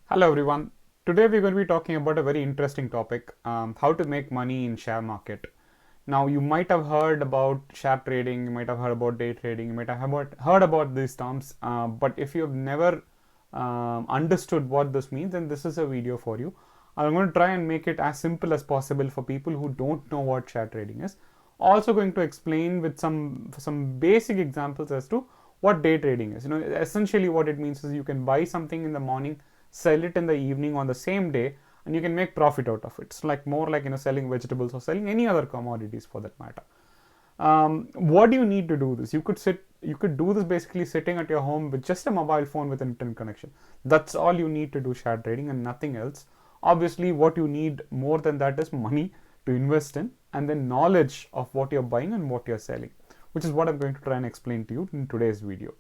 Hello everyone. Today we're going to be talking about a very interesting topic, how to make money in share market. Now you might have heard about share trading, you might have heard about day trading, you might have heard about these terms, but if you've never understood what this means, then this is a video for you. I'm going to try and make it as simple as possible for people who don't know what share trading is. Also going to explain with some basic examples as to what day trading is. Essentially what it means is you can buy something in the morning, sell it in the evening on the same day, and you can make profit out of it. It's like more like selling vegetables or selling any other commodities for that matter. What do you need to do this? You could do this basically sitting at your home with just a mobile phone with an internet connection. That's all you need to do share trading and nothing else. Obviously, what you need more than that is money to invest in, and then knowledge of what you're buying and what you're selling, which is what I'm going to try and explain to you in today's video.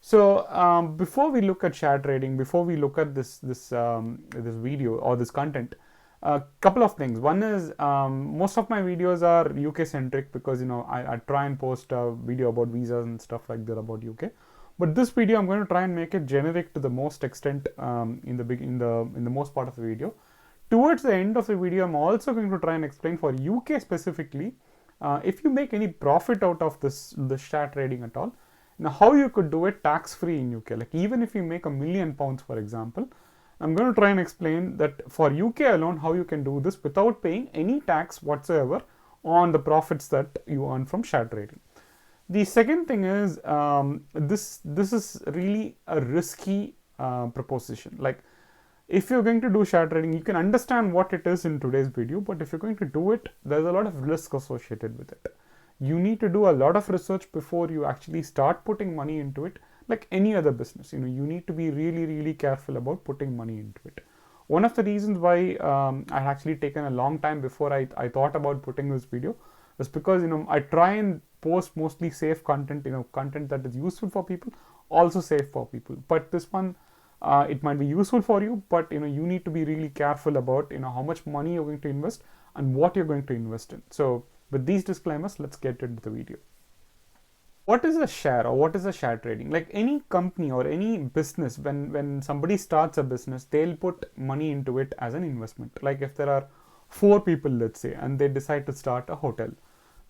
So before we look at share trading, before we look at this video or this content, a couple of things. One is most of my videos are UK centric because I try and post a video about visas and stuff like that about UK. But this video I'm going to try and make it generic to the most extent in the most part of the video. Towards the end of the video, I'm also going to try and explain for UK specifically, if you make any profit out of this share trading at all. Now, how you could do it tax-free in UK, like even if you make £1,000,000, for example, I'm going to try and explain that for UK alone, how you can do this without paying any tax whatsoever on the profits that you earn from share trading. The second thing is this is really a risky proposition. Like if you're going to do share trading, you can understand what it is in today's video, but if you're going to do it, there's a lot of risk associated with it. You need to do a lot of research before you actually start putting money into it. Like any other business, you need to be really careful about putting money into it. One of the reasons why I had actually taken a long time before I thought about putting this video is because I try and post mostly safe content, content that is useful for people, also safe for people. But this one, it might be useful for you, but you need to be really careful about how much money you're going to invest and what you're going to invest in. So with these disclaimers, let's get into the video. What is a share or what is a share trading? Like any company or any business, when somebody starts a business, they'll put money into it as an investment. Like if there are 4 people, let's say, and they decide to start a hotel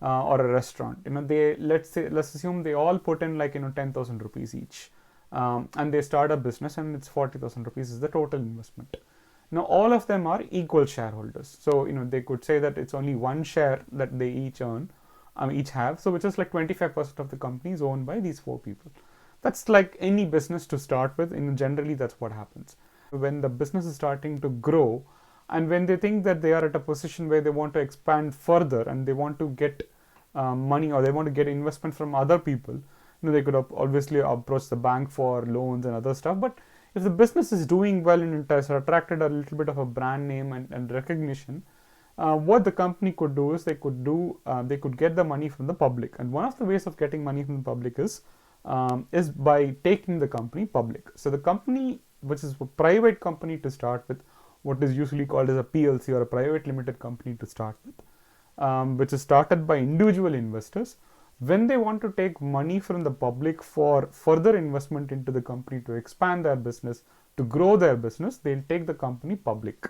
or a restaurant, let's assume they all put in like 10,000 rupees each, and they start a business and it's 40,000 rupees is the total investment. Now all of them are equal shareholders, so they could say that it's only one share that they each have, so which is like 25% of the company is owned by these 4 people. That's like any business to start with, and generally that's what happens when the business is starting to grow, and when they think that they are at a position where they want to expand further and they want to get money or they want to get investment from other people. They could obviously approach the bank for loans and other stuff, but if the business is doing well and it has attracted a little bit of a brand name and recognition, what the company could do is they could get the money from the public. And one of the ways of getting money from the public is by taking the company public. So the company, which is a private company to start with, what is usually called as a PLC or a private limited company to start with, which is started by individual investors. When they want to take money from the public for further investment into the company to expand their business, to grow their business, they'll take the company public,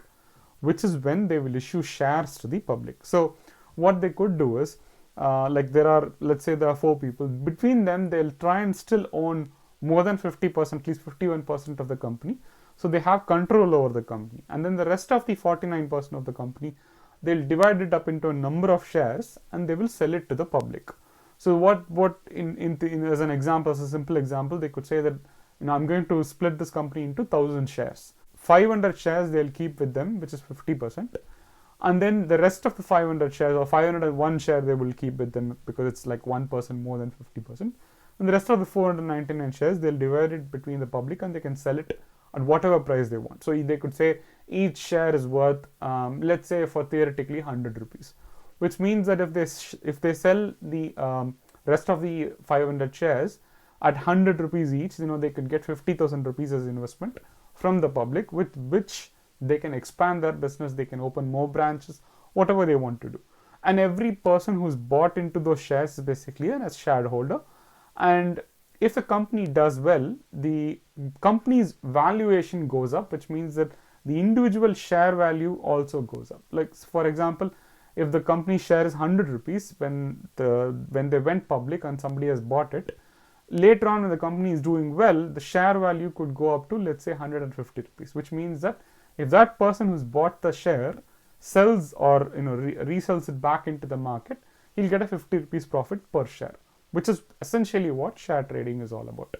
which is when they will issue shares to the public. So what they could do is, let's say there are 4 people, between them they'll try and still own more than 50%, at least 51% of the company. So they have control over the company. And then the rest of the 49% of the company, they'll divide it up into a number of shares and they will sell it to the public. So what as an example, as a simple example, they could say that I'm going to split this company into 1,000 shares. 500 shares they'll keep with them, which is 50%, and then the rest of the 500 shares or 501 share they will keep with them because it's like 1% more than 50%, and the rest of the 499 shares they'll divide it between the public and they can sell it at whatever price they want. So they could say each share is worth let's say for theoretically 100 rupees, which means that if they sell the rest of the 500 shares at 100 rupees each, they could get 50,000 rupees as investment from the public, with which they can expand their business, they can open more branches, whatever they want to do. And every person who's bought into those shares is basically a shareholder. And if the company does well, the company's valuation goes up, which means that the individual share value also goes up. Like for example, if the company share is 100 rupees when they went public and somebody has bought it, later on when the company is doing well, the share value could go up to, let's say, 150 rupees, which means that if that person who's bought the share sells or resells it back into the market, he'll get a 50 rupees profit per share, which is essentially what share trading is all about.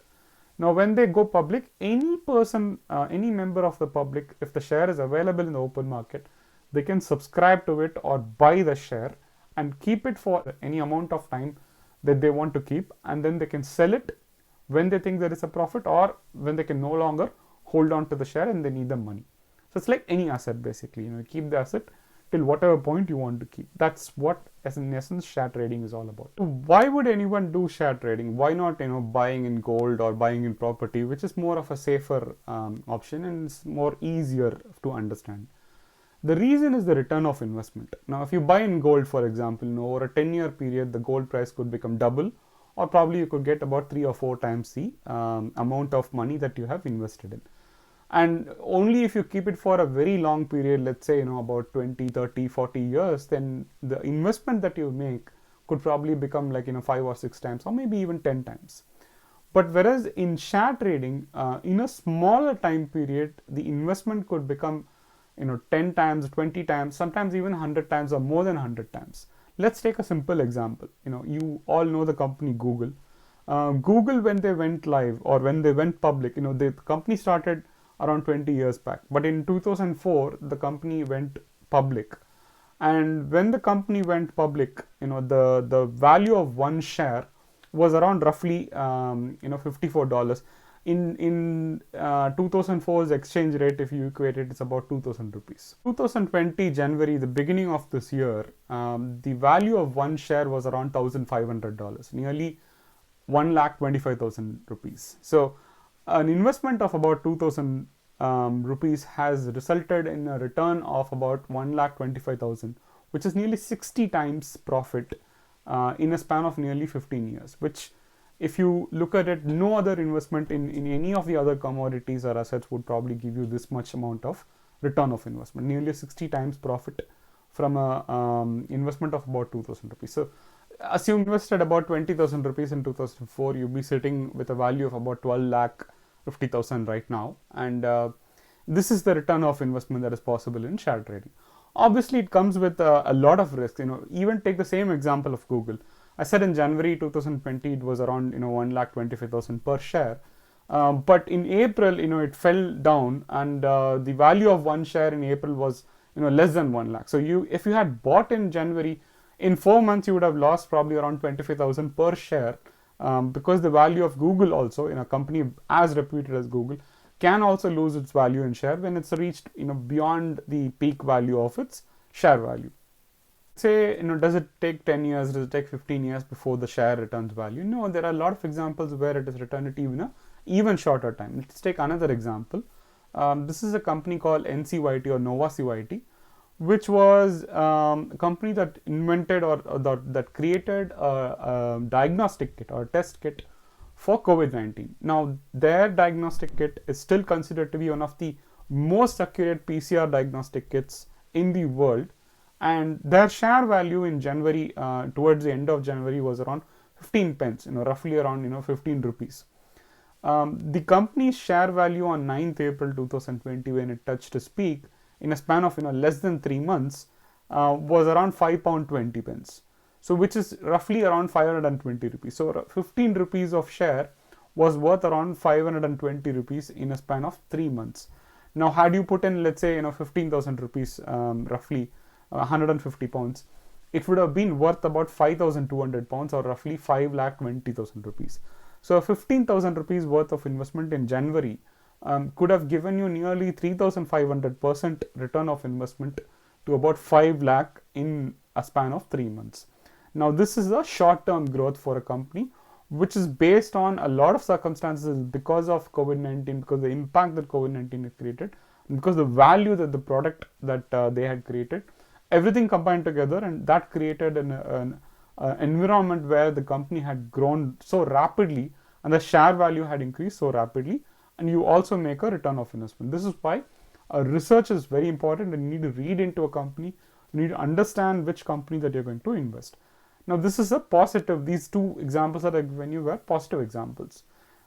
Now, when they go public, any person, any member of the public, if the share is available in the open market, they can subscribe to it or buy the share and keep it for any amount of time that they want to keep, and then they can sell it when they think there is a profit or when they can no longer hold on to the share and they need the money. So it's like any asset basically, you keep the asset till whatever point you want to keep. That's what, as in essence, share trading is all about. Why would anyone do share trading? Why not, buying in gold or buying in property, which is more of a safer option and it's more easier to understand? The reason is the return of investment. Now, if you buy in gold, for example, over a 10-year period, the gold price could become double, or probably you could get about 3 or 4 times the amount of money that you have invested in. And only if you keep it for a very long period, let's say, about 20, 30, 40 years, then the investment that you make could probably become like, 5 or 6 times, or maybe even 10 times. But whereas in share trading, in a smaller time period, the investment could become 10 times, 20 times, sometimes even 100 times or more than 100 times. Let's take a simple example. You all know the company Google. Google, when they went live or when they went public, the company started around 20 years back. But in 2004, the company went public. And when the company went public, the value of one share was around roughly, $54. In 2004's exchange rate, if you equate it, it's about 2,000 rupees. 2020 January, the beginning of this year, the value of one share was around $1,500, nearly 1,25,000 rupees. So an investment of about 2,000 rupees has resulted in a return of about 1,25,000, which is nearly 60 times profit in a span of nearly 15 years, which, if you look at it, no other investment in any of the other commodities or assets would probably give you this much amount of return of investment, nearly 60 times profit from a investment of about 2,000 rupees. So assume you invested about 20,000 rupees in 2004, you'll be sitting with a value of about 12,50,000 right now. And this is the return of investment that is possible in share trading. Obviously, it comes with a lot of risk. Even take the same example of Google. I said in January 2020 it was around 1,25,000 per share, but in April it fell down, and the value of one share in April was less than 1 lakh. So if you had bought in January, in 4 months you would have lost probably around 25,000 per share, because the value of Google also, in a company as reputed as Google, can also lose its value in share when it's reached beyond the peak value of its share value. Say, does it take 10 years, does it take 15 years before the share returns value? No, there are a lot of examples where it is returned at even shorter time. Let's take another example. This is a company called NCYT or Nova CYT, which was a company that invented or that created a diagnostic kit or a test kit for COVID-19. Now, their diagnostic kit is still considered to be one of the most accurate PCR diagnostic kits in the world. And their share value in January, towards the end of January, was around 15 pence, roughly around 15 rupees. The company's share value on 9th April 2020, when it touched its peak, in a span of less than 3 months, was around £5.20. So which is roughly around 520 rupees. So 15 rupees of share was worth around 520 rupees in a span of 3 months. Now, had you put in, let's say, 15,000 rupees, roughly 150 pounds, it would have been worth about 5,200 pounds or roughly 5,20,000 rupees. So 15,000 rupees worth of investment in January could have given you nearly 3,500% return of investment to about 5 lakh in a span of 3 months. Now, this is a short-term growth for a company, which is based on a lot of circumstances because of COVID-19, because the impact that COVID-19 has created, and because the value that the product that they had created, everything combined together, and that created an environment where the company had grown so rapidly and the share value had increased so rapidly, and you also make a return of investment. This is why research is very important, and you need to read into a company. You need to understand which company that you're going to invest. Now, this is a positive. These two examples that I given you were positive examples.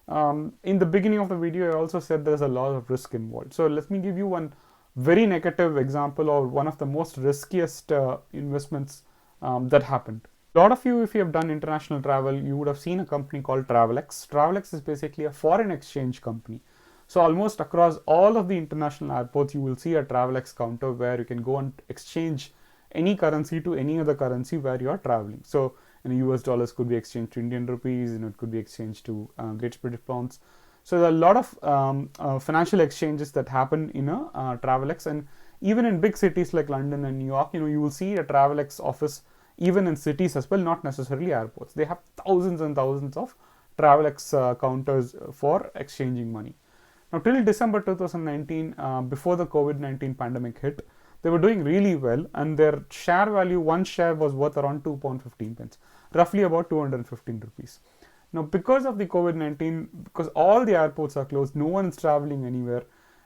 In the beginning of the video, I also said there's a lot of risk involved. So let me give you one very negative example of one of the most riskiest investments that happened. A lot of you, if you have done international travel, you would have seen a company called Travelex. Travelex is basically a foreign exchange company. So almost across all of the international airports, you will see a Travelex counter where you can go and exchange any currency to any other currency where you are traveling. So US dollars could be exchanged to Indian rupees, it could be exchanged to Great British pounds. So there are a lot of financial exchanges that happen in a Travelex, and even in big cities like London and New York, you will see a Travelex office even in cities as well, not necessarily airports. They have thousands and thousands of Travelex counters for exchanging money. Now, till December 2019, before the COVID-19 pandemic hit, they were doing really well, and their share value, one share was worth around £2.15, roughly about 215 rupees. Now, because of the COVID-19, because all the airports are closed, no one is traveling anywhere,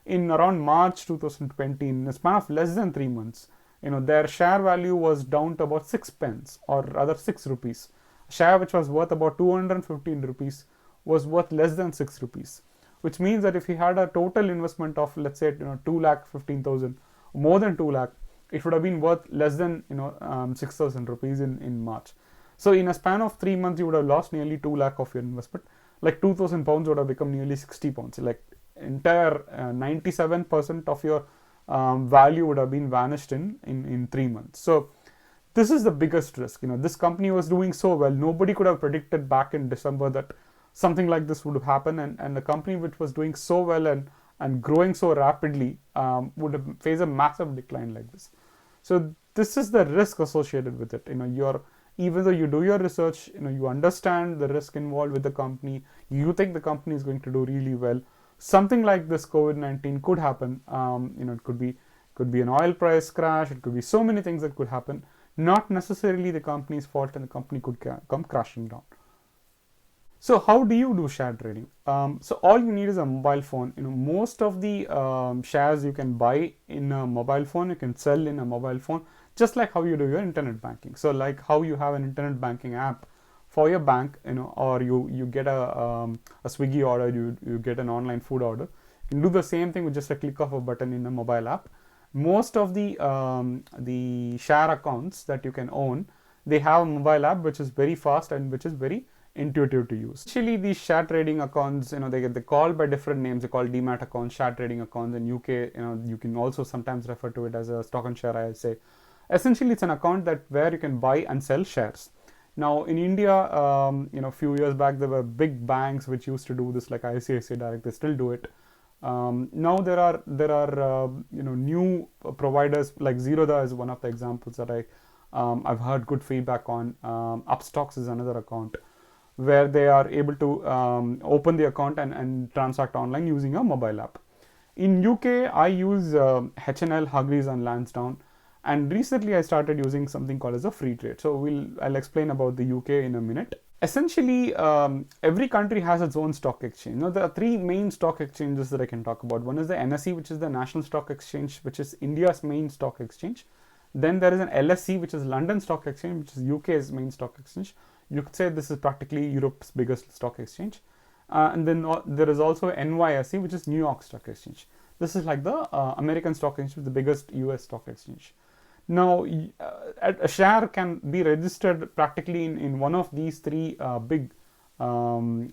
in around March 2020, in a span of less than 3 months, their share value was down to about 6 pence, or rather 6 rupees. A share which was worth about 215 rupees was worth less than 6 rupees, which means that if you had a total investment of, let's say, 2,15,000, more than 2 lakh, it would have been worth less than 6,000 rupees in March. So in a span of 3 months, you would have lost nearly 2 lakh of your investment. Like 2,000 pounds would have become nearly 60 pounds. Like entire 97% of your value would have been vanished in 3 months. So this is the biggest risk. This company was doing so well. Nobody could have predicted back in December that something like this would happen, and the company which was doing so well and growing so rapidly would face a massive decline like this. So this is the risk associated with it. Even though you do your research, you understand the risk involved with the company, you think the company is going to do really well. Something like this COVID-19 could happen. It could be an oil price crash. It could be so many things that could happen. Not necessarily the company's fault, and the company could come crashing down. So how do you do share trading? So all you need is a mobile phone. Most of the shares you can buy in a mobile phone, you can sell in a mobile phone, just like how you do your internet banking. So like how you have an internet banking app for your bank, or you get a Swiggy order, you get an online food order. You can do the same thing with just a click of a button in a mobile app. Most of the share accounts that you can own, they have a mobile app which is very fast and which is very intuitive to use. Actually, these share trading accounts, they call by different names. They call demat accounts, share trading accounts. In UK, you can also sometimes refer to it as a stock and share ISA. Essentially, it's an account where you can buy and sell shares. Now, in India, a few years back, there were big banks which used to do this, like ICICI Direct. They still do it. Now there are new providers, like Zerodha is one of the examples that I've heard good feedback on. Upstocks is another account where they are able to open the account and transact online using a mobile app. In UK, I use HNL, Hargreaves and Lansdowne, and recently I started using something called as a free trade. So I'll explain about the UK in a minute. Essentially, every country has its own stock exchange. There are 3 main stock exchanges that I can talk about. One is the NSE, which is the National Stock Exchange, which is India's main stock exchange. Then there is an LSE, which is London Stock Exchange, which is UK's main stock exchange. You could say this is practically Europe's biggest stock exchange. And then there is also NYSE, which is New York Stock Exchange. This is like the American stock exchange, the biggest US stock exchange. Now, a share can be registered practically in one of these 3 big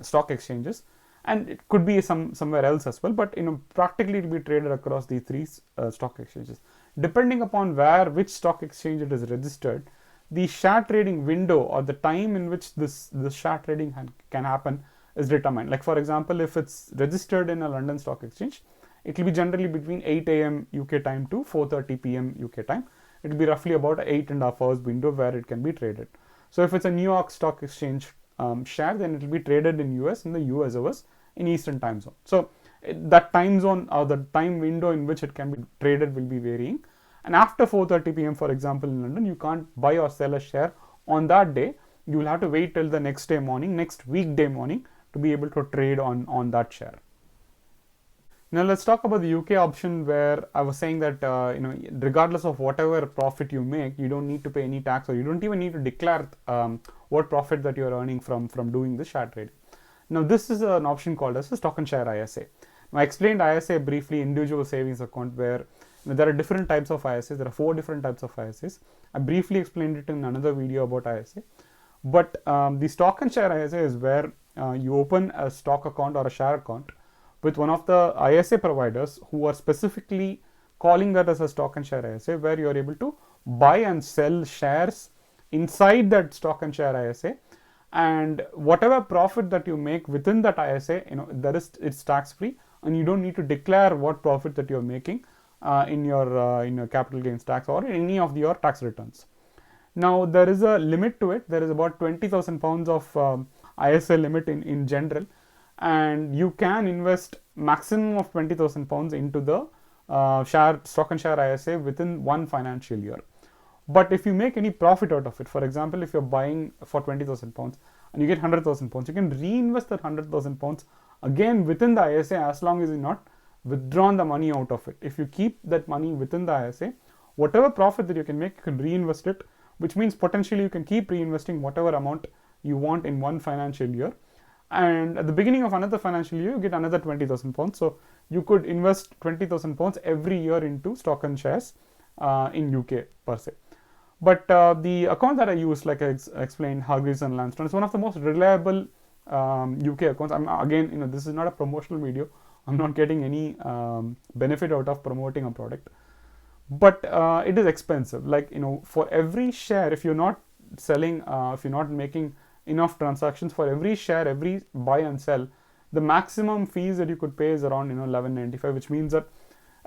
stock exchanges, and it could be somewhere else as well. But practically it will be traded across these 3 stock exchanges. Depending upon which stock exchange it is registered, the share trading window or the time in which this share trading can happen is determined. Like for example, if it's registered in a London Stock Exchange, it will be generally between 8 a.m. UK time to 4:30 p.m. UK time. It will be roughly about an 8.5 hours window where it can be traded. So if it's a New York Stock Exchange share, then it will be traded in US in the US hours in Eastern time zone. So that time zone or the time window in which it can be traded will be varying. And after 4:30 p.m., for example, in London, you can't buy or sell a share on that day. You will have to wait till the next weekday morning, to be able to trade on that share. Now let's talk about the UK option, where I was saying that regardless of whatever profit you make, you don't need to pay any tax, or you don't even need to declare what profit that you are earning from doing the share trading. Now this is an option called as a stock and share ISA. Now I explained ISA briefly, individual savings account, where there are different types of ISAs. There are 4 different types of ISAs. I briefly explained it in another video about ISA. But the stock and share ISA is where you open a stock account or a share account with one of the ISA providers who are specifically calling that as a stock and share ISA, where you are able to buy and sell shares inside that stock and share ISA, and whatever profit that you make within that ISA, it's tax free, and you don't need to declare what profit that you're making in your capital gains tax or any of your tax returns. Now there is a limit to it. There is about 20,000 pounds of ISA limit in general, and you can invest maximum of 20,000 pounds into the stock and share ISA within 1 financial year. But if you make any profit out of it, for example, if you're buying for 20,000 pounds and you get 100,000 pounds, you can reinvest that 100,000 pounds again within the ISA, as long as you're not withdrawn the money out of it. If you keep that money within the ISA, whatever profit that you can make, you can reinvest it, which means potentially you can keep reinvesting whatever amount you want in 1 financial year. And at the beginning of another financial year, you get another 20,000 pounds. So you could invest 20,000 pounds every year into stock and shares in UK per se. But the account that I use, like I explained, Hargreaves and Lansdowne, is one of the most reliable UK accounts. Again, this is not a promotional video. I'm not getting any benefit out of promoting a product, but it is expensive. Like, for every share, if you're not selling, if you're not making enough transactions, for every share, every buy and sell, the maximum fees that you could pay is around 11.95, which means that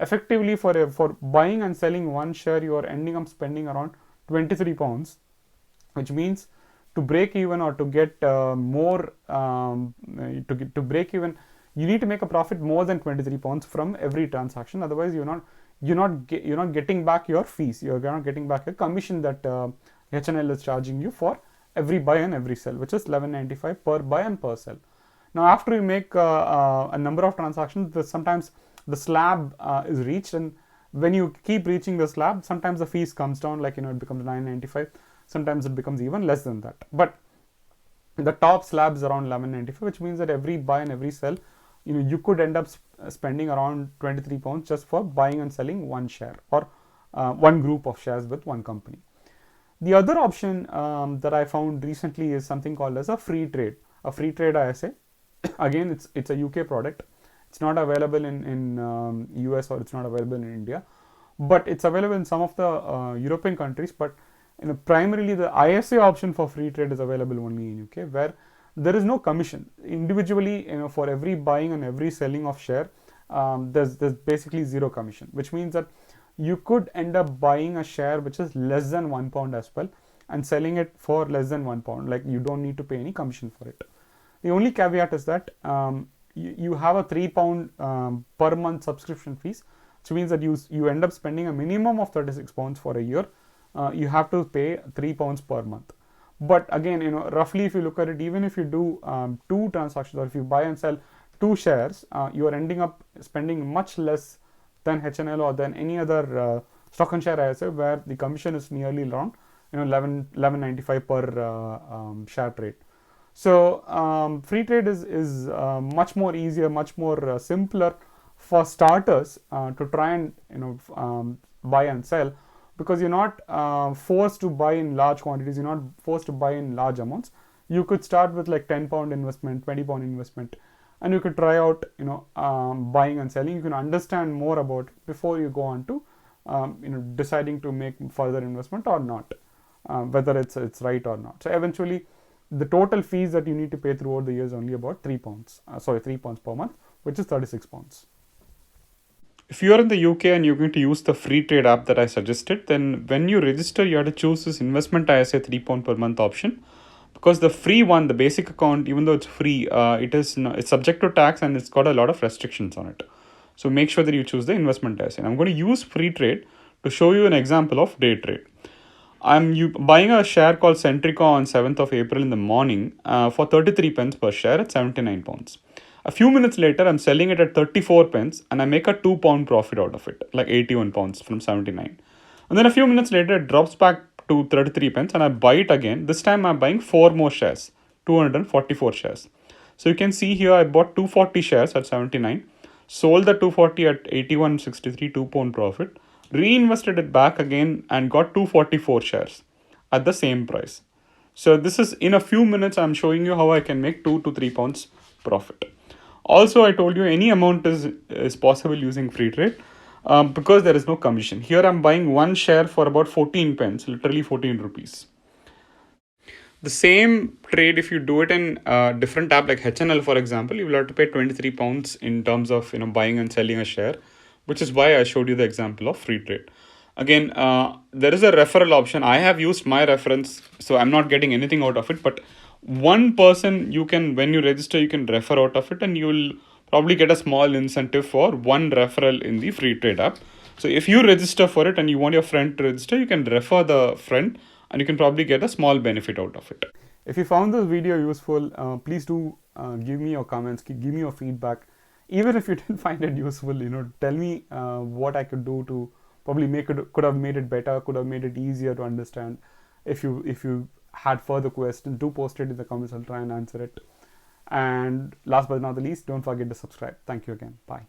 effectively for buying and selling one share, you are ending up spending around 23 pounds, which means to break even or to get more to break even, you need to make a profit more than 23 pounds from every transaction. Otherwise, you're not getting back your fees. You're not getting back a commission that HNL is charging you for every buy and every sell, which is 11.95 per buy and per sell. Now, after you make a number of transactions, sometimes the slab is reached, and when you keep reaching the slab, sometimes the fees comes down, like it becomes 9.95. Sometimes it becomes even less than that. But the top slab is around 11.95, which means that every buy and every sell, you could end up spending around 23 pounds just for buying and selling one share or one group of shares with one company. The other option that I found recently is something called as a free trade ISA. Again, it's a UK product. It's not available in US, or it's not available in India, but it's available in some of the European countries. But primarily the ISA option for free trade is available only in UK, where there is no commission. Individually, for every buying and every selling of share, there's basically zero commission, which means that you could end up buying a share which is less than £1 as well, and selling it for less than £1. Like, you don't need to pay any commission for it. The only caveat is that you have a £3 per month subscription fees, which means that you end up spending a minimum of £36 for a year. You have to pay £3 per month. But again, roughly, if you look at it, even if you do 2 transactions, or if you buy and sell 2 shares, you are ending up spending much less than HNL or than any other stock and share ISA, where the commission is nearly around 11.95 per share trade. So free trade is much more easier, much more simpler for starters to try and buy and sell, because you're not forced to buy in large quantities. You're not forced to buy in large amounts. You could start with like £10 investment, £20 investment, and you could try out buying and selling. You can understand more about it before you go on to deciding to make further investment or not, whether it's right or not. So eventually, the total fees that you need to pay throughout the year is only about £3 per month, which is £36. If you are in the UK and you're going to use the free trade app that I suggested, then when you register, you have to choose this investment ISA £3 per month option, because the free one, the basic account, even though it's free, it's subject to tax, and it's got a lot of restrictions on it. So make sure that you choose the investment ISA. And I'm going to use free trade to show you an example of day trade. I'm buying a share called Centrica on 7th of April in the morning for 33 pence per share at £79. A few minutes later, I'm selling it at 34 pence and I make a £2 profit out of it, like 81 pounds from 79. And then a few minutes later, it drops back to 33 pence and I buy it again. This time I'm buying 4 more shares, 244 shares. So you can see here I bought 240 shares at 79, sold the 240 at 81.63, £2 profit, reinvested it back again and got 244 shares at the same price. So this is, in a few minutes, I'm showing you how I can make 2 to 3 pounds profit. Also, I told you any amount is possible using free trade because there is no commission. Here I'm buying one share for about 14 pence, literally 14 rupees. The same trade, if you do it in a different app like HNL, for example, you will have to pay 23 pounds in terms of buying and selling a share, which is why I showed you the example of free trade. Again, there is a referral option. I have used my reference, so I'm not getting anything out of it. But one person, you can, when you register, you can refer out of it, and you will probably get a small incentive for one referral in the free trade app. So if you register for it and you want your friend to register, you can refer the friend and you can probably get a small benefit out of it. If you found this video useful, please do give me your comments, give me your feedback. Even if you didn't find it useful, tell me what I could do to probably make it, could have made it better, could have made it easier to understand. If you had further questions, do post it in the comments. I'll try and answer it. And last but not the least, don't forget to subscribe. Thank you again. Bye.